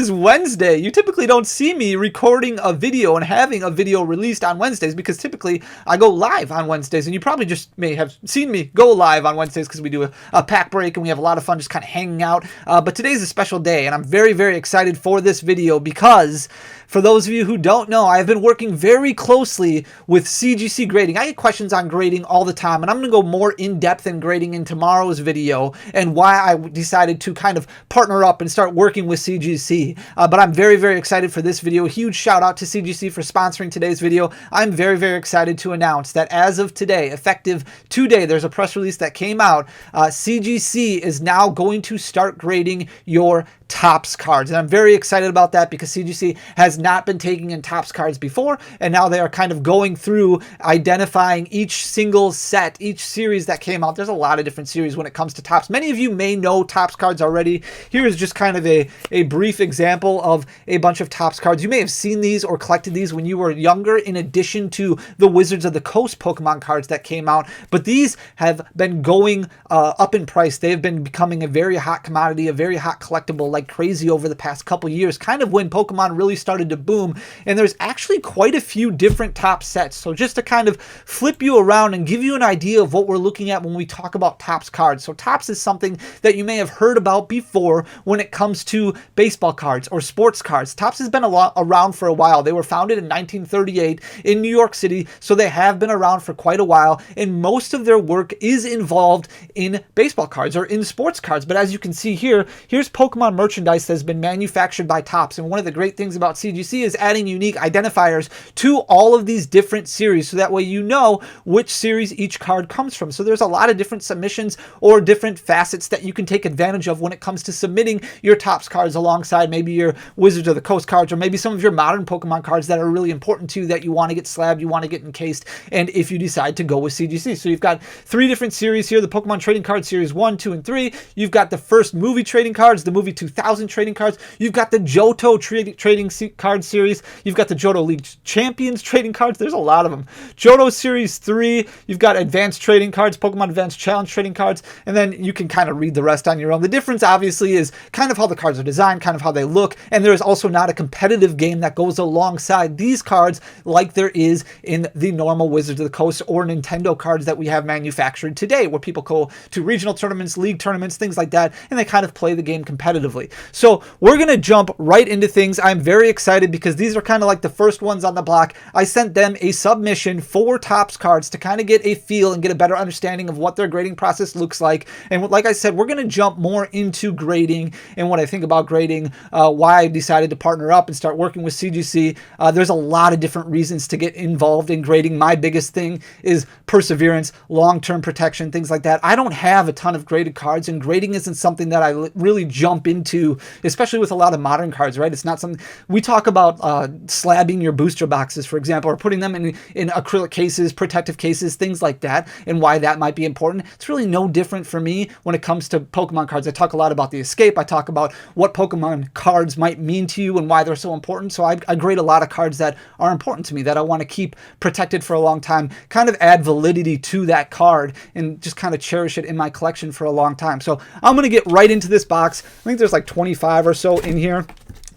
is Wednesday. You typically don't see me recording a video and having a video released on Wednesdays because typically I go live on Wednesdays, and you probably just may have seen me go live on Wednesdays because we do a pack break and we have a lot of fun just kind of hanging out. But today's a special day, and I'm very, very excited for this video because for those of you who don't know, I've been working very closely with CGC grading. I get questions on grading all the time, and I'm going to go more in depth in grading in tomorrow's video and why I decided to kind of partner up and start working with CGC. But I'm very, very excited for this video. Huge shout out to CGC for sponsoring today's video. I'm very, very excited to announce that as of today, effective today, there's a press release that came out. CGC is now going to start grading your Topps cards, and I'm very excited about that because CGC has not been taking in Topps cards before, and now they are kind of going through identifying each single set, each series that came out. There's a lot of different series when it comes to Topps. Many of you may know Topps cards already. Here is just kind of a brief example of a bunch of Topps cards. You may have seen these or collected these when you were younger, in addition to the Wizards of the Coast Pokemon cards that came out, but these have been going up in price. They have been becoming a very hot commodity, a very hot collectible like crazy over the past couple years, kind of when Pokemon really started to boom, and there's actually quite a few different Topps sets. So just to kind of flip you around and give you an idea of what we're looking at when we talk about Topps cards. So Topps is something that you may have heard about before when it comes to baseball cards or sports cards. Topps has been around for a while. They were founded in 1938 in New York City, so they have been around for quite a while, and most of their work is involved in baseball cards or in sports cards. But as you can see here, here's Pokemon merchandise that has been manufactured by Topps, and one of the great things about CGC is adding unique identifiers to all of these different series, so that way you know which series each card comes from. So there's a lot of different submissions or different facets that you can take advantage of when it comes to submitting your Topps cards alongside maybe your Wizards of the Coast cards, or maybe some of your modern Pokemon cards that are really important to you that you want to get slabbed, you want to get encased, and if you decide to go with CGC. So you've got 3 different series here: the Pokemon Trading Card Series 1, 2, and 3. You've got the first movie trading cards, the movie 2000 trading cards. You've got the Johto trading card series. You've got the Johto League Champions trading cards. There's a lot of them. Johto Series 3. You've got advanced trading cards, Pokemon Advanced Challenge trading cards, and then you can kind of read the rest on your own. The difference obviously is kind of how the cards are designed, kind of how they look, and there is also not a competitive game that goes alongside these cards like there is in the normal Wizards of the Coast or Nintendo cards that we have manufactured today, where people go to regional tournaments, league tournaments, things like that, and they kind of play the game competitively. So we're going to jump right into things. I'm very excited because these are kind of like the first ones on the block. I sent them a submission for Topps cards to kind of get a feel and get a better understanding of what their grading process looks like. And like I said, we're going to jump more into grading and what I think about grading, why I decided to partner up and start working with CGC. There's a lot of different reasons to get involved in grading. My biggest thing is perseverance, long-term protection, things like that. I don't have a ton of graded cards, and grading isn't something that I really jump into, especially with a lot of modern cards, right? It's not something we talk about, slabbing your booster boxes, for example, or putting them in acrylic cases, protective cases, things like that, and why that might be important. It's really no different for me when it comes to Pokemon cards. I talk a lot about the escape. I talk about what Pokemon cards might mean to you and why they're so important. So I grade a lot of cards that are important to me, that I want to keep protected for a long time, kind of add validity to that card and just kind of cherish it in my collection for a long time. So I'm going to get right into this box. I think there's like 25 or so in here.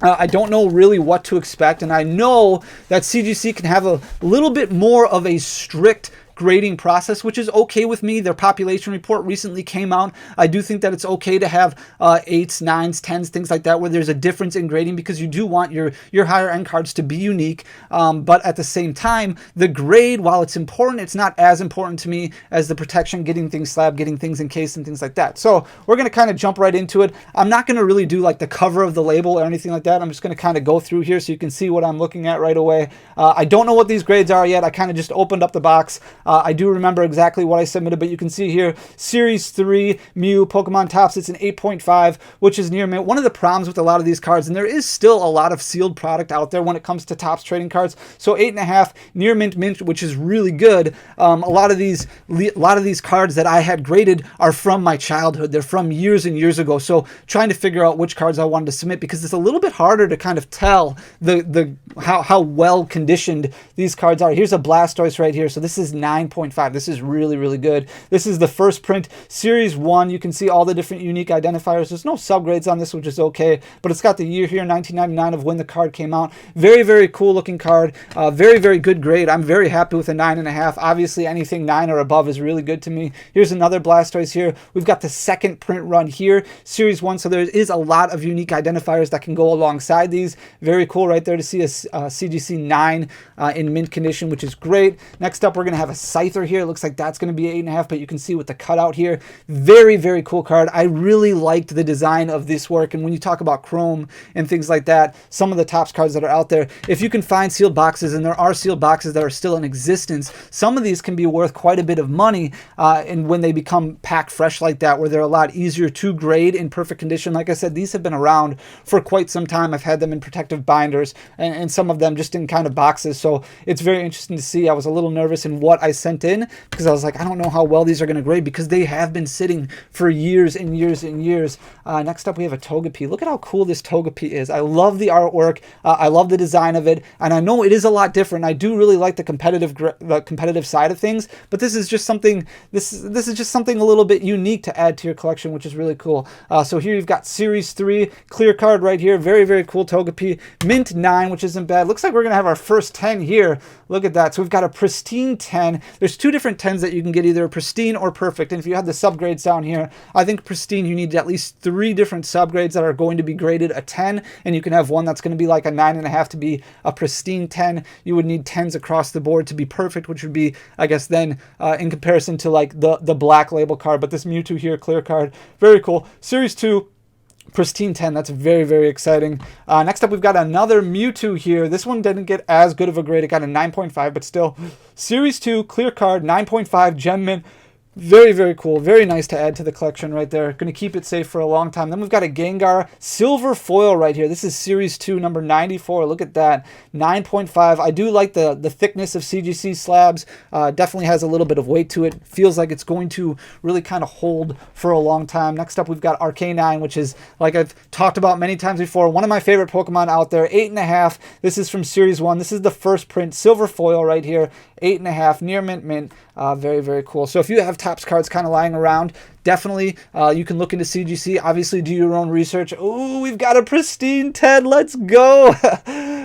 I don't know really what to expect, and I know that CGC can have a little bit more of a strict grading process, which is okay with me. Their population report recently came out. I do think that it's okay to have 8s, 9s, 10s, things like that, where there's a difference in grading, because you do want your higher end cards to be unique. But at the same time, the grade, while it's important, it's not as important to me as the protection, getting things slabbed, getting things encased, and things like that. So we're going to kind of jump right into it. I'm not going to really do like the cover of the label or anything like that. I'm just going to kind of go through here so you can see what I'm looking at right away. I don't know what these grades are yet. I kind of just opened up the box. I do remember exactly what I submitted, but you can see here, Series 3, Mew, Pokemon Topps, it's an 8.5, which is near mint. One of the problems with a lot of these cards, and there is still a lot of sealed product out there when it comes to Topps trading cards, so 8.5, near mint, which is really good. A lot of these cards that I had graded are from my childhood. They're from years and years ago, so trying to figure out which cards I wanted to submit, because it's a little bit harder to kind of tell how well conditioned these cards are. Here's a Blastoise right here, so this is 9 9.5. This is really, really good. This is the first print, Series 1. You can see all the different unique identifiers. There's no subgrades on this, which is okay, but it's got the year here, 1999, of when the card came out. Very, very cool looking card. Very, very good grade. I'm very happy with a 9.5. Obviously, anything 9 or above is really good to me. Here's another Blastoise here. We've got the second print run here, Series 1, so there is a lot of unique identifiers that can go alongside these. Very cool right there to see a CGC 9 in mint condition, which is great. Next up, we're going to have a Scyther here. It looks like that's going to be 8.5, but you can see with the cutout here. Very, very cool card. I really liked the design of this work, and when you talk about Chrome and things like that, some of the Topps cards that are out there, if you can find sealed boxes, and there are sealed boxes that are still in existence, some of these can be worth quite a bit of money, and when they become packed fresh like that, where they're a lot easier to grade in perfect condition. Like I said, these have been around for quite some time. I've had them in protective binders, and some of them just in kind of boxes, so it's very interesting to see. I was a little nervous in what I sent in because I was like, I don't know how well these are going to grade because they have been sitting for years and years and years. Next up, we have a Togepi. Look at how cool this Togepi is. I love the artwork. I love the design of it, and I know it is a lot different. I do really like the competitive side of things, but this is just something. This is just something a little bit unique to add to your collection, which is really cool. So here you've got Series 3 clear card right here. Very, very cool Togepi. Mint 9, which isn't bad. Looks like we're gonna have our first 10 here. Look at that. So we've got a pristine 10. There's two different 10s that you can get, either pristine or perfect. And if you have the subgrades down here, I think pristine, you need at least 3 different subgrades that are going to be graded a 10. And you can have one that's going to be like a 9.5 to be a pristine 10. You would need 10s across the board to be perfect, which would be, I guess, then in comparison to like the black label card. But this Mewtwo here, clear card, very cool. Series 2. Pristine 10, that's very, very exciting. Next up, we've got another Mewtwo here. This one didn't get as good of a grade. It got a 9.5, but still. Series 2, clear card, 9.5, gem mint. Very, very cool. Very nice to add to the collection right there. Going to keep it safe for a long time. Then we've got a Gengar silver foil right here. This is Series 2, number 94. Look at that. 9.5. I do like the thickness of CGC slabs. Definitely has a little bit of weight to it. Feels like it's going to really kind of hold for a long time. Next up, we've got Arcanine, which is, like I've talked about many times before, one of my favorite Pokemon out there. 8.5. This is from Series 1. This is the first print. Silver foil right here. 8.5. Near mint. Very, very cool. So if you have Topps cards kind of lying around, definitely you can look into CGC. Obviously, do your own research. Oh, we've got a pristine 10. Let's go.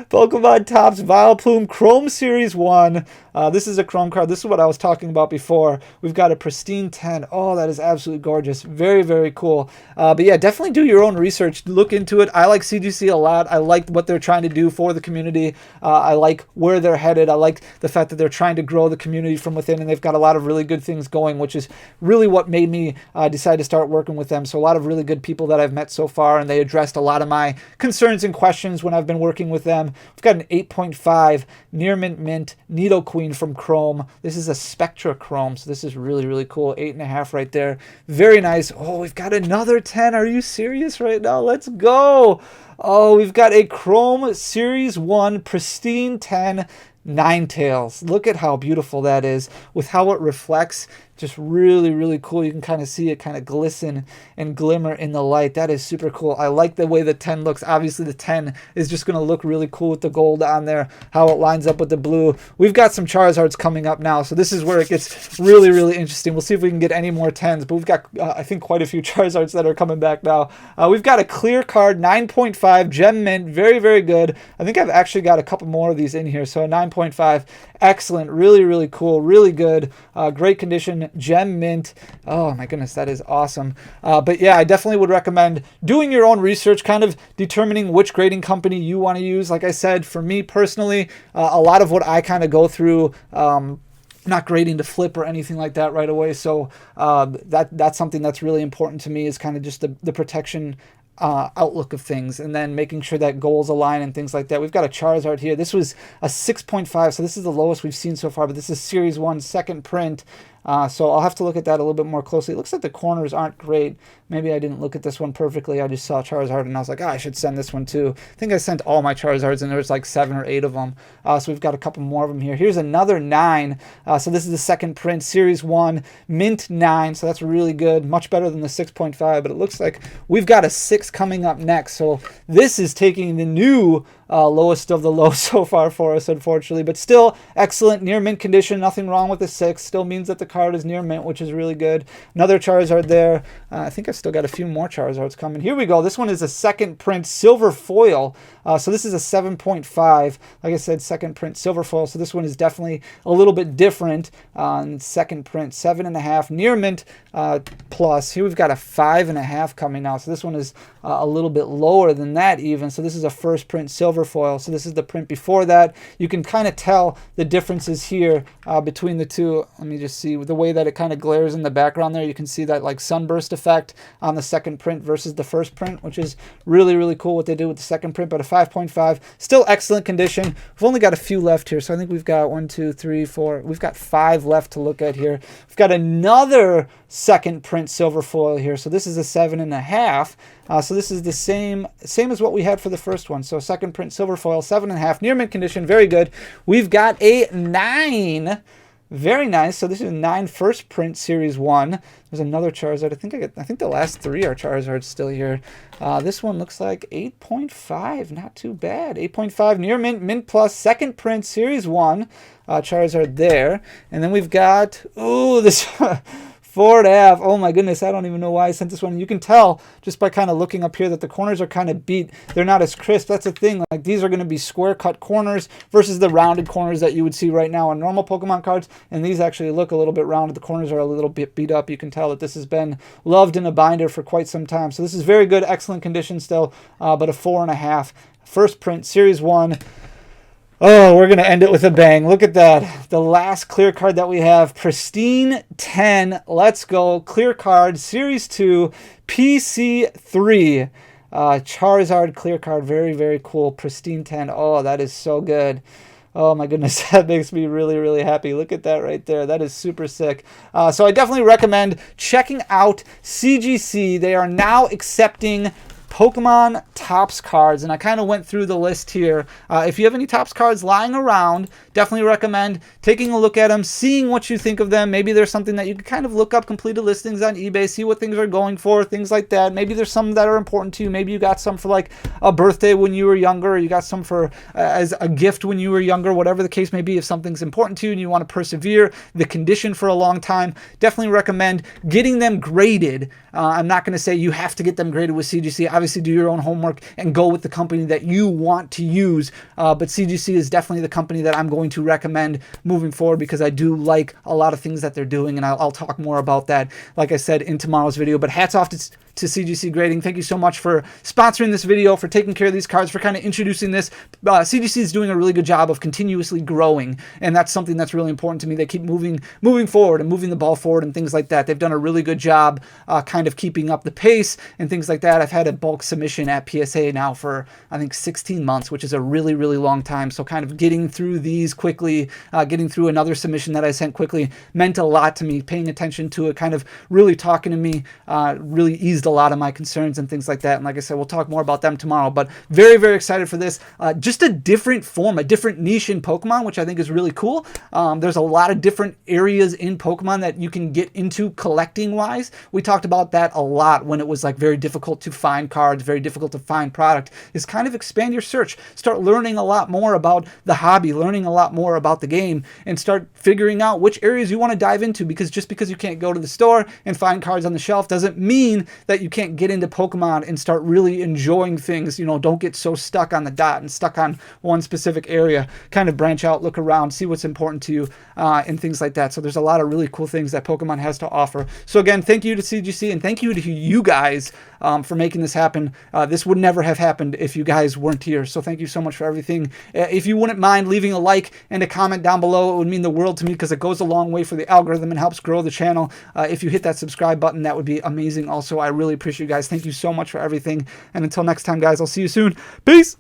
Pokemon Topps Vileplume Chrome Series 1. This is a Chrome card. This is what I was talking about before. We've got a pristine 10. Oh, that is absolutely gorgeous. Very, very cool. But yeah, definitely do your own research. Look into it. I like CGC a lot. I like what they're trying to do for the community. I like where they're headed. I like the fact that they're trying to grow the community from within, and they've got a lot of really good things going, which is really what made me decide to start working with them. So a lot of really good people that I've met so far, and they addressed a lot of my concerns and questions when I've been working with them. We've got an 8.5 Near Mint Nidoqueen from Chrome. This is a Spectra Chrome, so this is really, really cool. 8.5 right there. Very nice. Oh, we've got another 10. Are you serious right now? Let's go. Oh, we've got a Chrome Series 1 pristine 10 Ninetales. Look at how beautiful that is with how it reflects. Just really, really cool. You can kind of see it kind of glisten and glimmer in the light. That is super cool. I like the way the 10 looks. Obviously, the 10 is just going to look really cool with the gold on there, how it lines up with the blue. We've got some Charizards coming up now, so this is where it gets really, really interesting. We'll see if we can get any more 10s, but we've got, I think, quite a few Charizards that are coming back now. We've got a clear card, 9.5, gem mint. Very, very good. I think I've actually got a couple more of these in here, so a 9.5. Excellent. Really, really cool. Really good. Great condition. Gem mint. Oh my goodness, that is awesome. But yeah, I definitely would recommend doing your own research, kind of determining which grading company you want to use. Like I said, for me personally, a lot of what I kind of go through, not grading to flip or anything like that right away. So that's something that's really important to me, is kind of just the protection outlook of things, and then making sure that goals align and things like that. We've got a Charizard here. This was a 6.5, so this is the lowest we've seen so far, but this is Series 1 second print. So I'll have to look at that a little bit more closely. It looks like the corners aren't great. Maybe I didn't look at this one perfectly. I just saw Charizard and I was like, I should send this one too. I think I sent all my Charizards and there was like 7 or 8 of them. So we've got a couple more of them here. Here's another 9. So this is the second print, Series 1, Mint 9. So that's really good. Much better than the 6.5, but it looks like we've got a 6 coming up next. So this is taking the new lowest of the low so far for us, unfortunately, but still excellent, near mint condition. Nothing wrong with the 6. Still means that the card is near mint, which is really good. Another Charizard there. I think I've still got a few more Charizards coming. Here we go. This one is a second print silver foil. So this is a 7.5. Like I said, second print silver foil. So this one is definitely a little bit different. Second print 7.5 near mint plus. Here we've got a 5.5 coming out. So this one is a little bit lower than that even. So this is a first print silver foil. So this is the print before that. You can kind of tell the differences here between the two. Let me just see the way that it kind of glares in the background there. You can see that like sunburst effect on the second print versus the first print, which is really, really cool what they did with the second print. But a 5.5, still excellent condition. We've only got a few left here. So I think we've got 1, 2, 3, 4. We've got 5 left to look at here. We've got another second print silver foil here. So this is a 7.5. So this is the same as what we had for the first one. So second print silver foil, 7.5, near mint condition, very good. We've got a 9. Very nice. So this is a 9 first print Series 1. There's another Charizard. I think the last 3 are Charizards still here. This one looks like 8.5. Not too bad. 8.5 near mint, mint plus, second print Series 1 Charizard there. And then we've got, ooh, this 4.5. Oh my goodness, I don't even know why I sent this one. You can tell just by kind of looking up here that the corners are kind of beat. They're not as crisp. That's the thing. Like these are going to be square cut corners versus the rounded corners that you would see right now on normal Pokemon cards. And these actually look a little bit rounded. The corners are a little bit beat up. You can tell that this has been loved in a binder for quite some time. So this is very good, excellent condition still, but a 4.5. First print, Series 1. Oh, we're going to end it with a bang. Look at that. The last clear card that we have, Pristine 10. Let's go. Clear card, Series 2, PC3. Charizard clear card. Very, very cool. Pristine 10. Oh, that is so good. Oh my goodness, that makes me really, really happy. Look at that right there. That is super sick. So I definitely recommend checking out CGC. They are now accepting Pokemon Topps cards, and I kind of went through the list here. If you have any Topps cards lying around, definitely recommend taking a look at them, seeing what you think of them. Maybe there's something that you can kind of look up completed listings on eBay, see what things are going for, things like that. Maybe there's some that are important to you. Maybe you got some for like a birthday when you were younger, or you got some for as a gift when you were younger, whatever the case may be. If something's important to you and you want to persevere the condition for a long time, definitely recommend getting them graded. I'm not going to say you have to get them graded with CGC. Obviously, do your own homework and go with the company that you want to use. But CGC is definitely the company that I'm going to recommend moving forward because I do like a lot of things that they're doing, and I'll talk more about that, like I said, in tomorrow's video. But hats off to CGC Grading. Thank you so much for sponsoring this video, for taking care of these cards, for kind of introducing this. CGC is doing a really good job of continuously growing, and that's something that's really important to me. They keep moving forward and moving the ball forward and things like that. They've done a really good job kind of keeping up the pace and things like that. I've had a bulk submission at PSA now for, I think, 16 months, which is a really, really long time. So kind of getting through these quickly, getting through another submission that I sent quickly meant a lot to me. Paying attention to it, kind of really talking to me, really eased a lot of my concerns and things like that. And like I said, we'll talk more about them tomorrow, but very, very excited for this. Just a different form, a different niche in Pokemon, which I think is really cool. There's a lot of different areas in Pokemon that you can get into collecting wise. We talked about that a lot when it was like very difficult to find cards, very difficult to find product, is kind of expand your search, start learning a lot more about the hobby, learning a lot more about the game, and start figuring out which areas you want to dive into, because just because you can't go to the store and find cards on the shelf doesn't mean that you can't get into Pokemon and start really enjoying things. You know, don't get so stuck on the dot and stuck on one specific area. Kind of branch out, look around, see what's important to you, and things like that. So there's a lot of really cool things that Pokemon has to offer. So again, thank you to CGC, and thank you to you guys for making this happen. This would never have happened if you guys weren't here. So thank you so much for everything. If you wouldn't mind leaving a like and a comment down below, it would mean the world to me, because it goes a long way for the algorithm and helps grow the channel. If you hit that subscribe button, that would be amazing also. I really appreciate you guys. Thank you so much for everything. And until next time, guys, I'll see you soon. Peace.